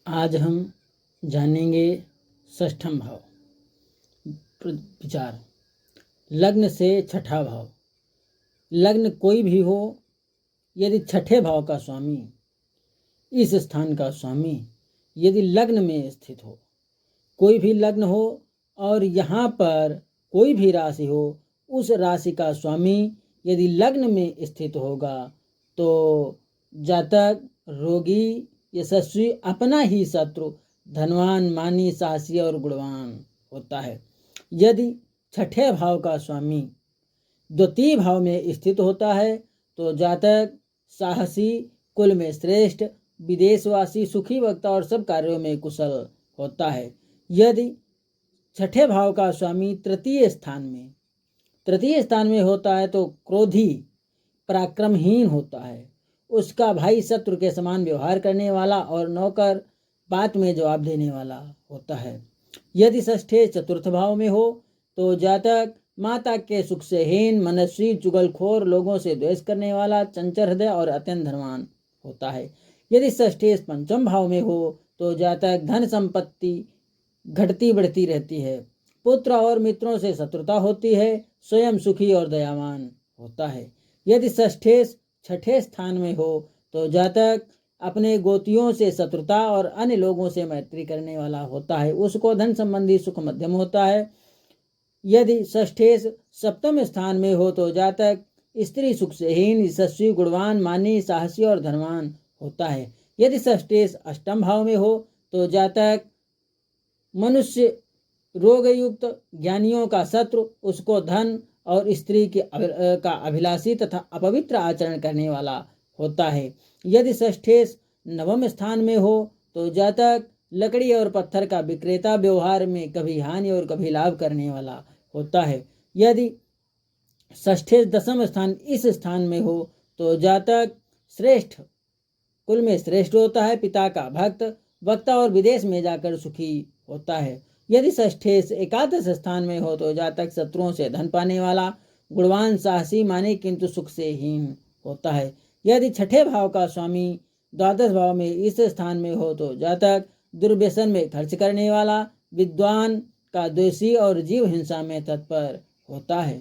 आज हम जानेंगे षष्ठम भाव विचार। लग्न से छठा भाव। लग्न कोई भी हो, यदि छठे भाव का स्वामी, इस स्थान का स्वामी यदि लग्न में स्थित हो, कोई भी लग्न हो और यहाँ पर कोई भी राशि हो, उस राशि का स्वामी यदि लग्न में स्थित होगा तो जातक रोगी, यशस्वी, अपना ही शत्रु, धनवान, मानी, साहसी और गुणवान होता है। यदि छठे भाव का स्वामी द्वितीय भाव में स्थित होता है तो जातक साहसी, कुल में श्रेष्ठ, विदेशवासी, सुखी, वक्ता और सब कार्यों में कुशल होता है। यदि छठे भाव का स्वामी तृतीय स्थान में होता है तो क्रोधी, पराक्रमहीन होता है। उसका भाई शत्रु के समान व्यवहार करने वाला और नौकर बात में जवाब देने वाला होता है। यदि षष्ठे चतुर्थ भाव में हो तो जातक माता के सुख से हीन, मनस्वी, चुगलखोर, लोगों से द्वेष करने वाला, चंचल हृदय और अत्यंत धनवान होता है। यदि षष्ठे पंचम भाव में हो तो जातक धन संपत्ति घटती बढ़ती रहती है, पुत्र और मित्रों से शत्रुता होती है, स्वयं सुखी और दयावान होता है। यदि षष्ठे छठे स्थान में हो तो जातक अपने गोतियों से शत्रुता और अन्य लोगों से मैत्री करने वाला होता है, उसको धन संबंधी सुख मध्यम होता है। यदि षष्ठे सप्तम स्थान में हो तो जातक स्त्री सुख से हीन, यशस्वी, गुणवान, मानी, साहसी और धनवान होता है। यदि षष्ठे अष्टम भाव में हो तो जातक मनुष्य रोगयुक्त, ज्ञानियों का शत्रु, उसको धन और स्त्री का अभिलाषी तथा अपवित्र आचरण करने वाला होता है। यदि षष्ठे नवम स्थान में हो तो जातक लकड़ी और पत्थर का विक्रेता, व्यवहार में कभी हानि और कभी लाभ करने वाला होता है। यदि षष्ठे दसम स्थान इस स्थान में हो तो जातक श्रेष्ठ, कुल में श्रेष्ठ होता है, पिता का भक्त, वक्ता और विदेश में जाकर सुखी होता है। यदि षष्ठे एकादश स्थान में हो तो जातक शत्रुओं से धन पाने वाला, गुणवान, साहसी, माने किंतु सुख से हीन होता है। यदि छठे भाव का स्वामी द्वादश भाव में इस स्थान में हो तो जातक दुर्व्यसन में खर्च करने वाला, विद्वान का द्वेषी और जीव हिंसा में तत्पर होता है।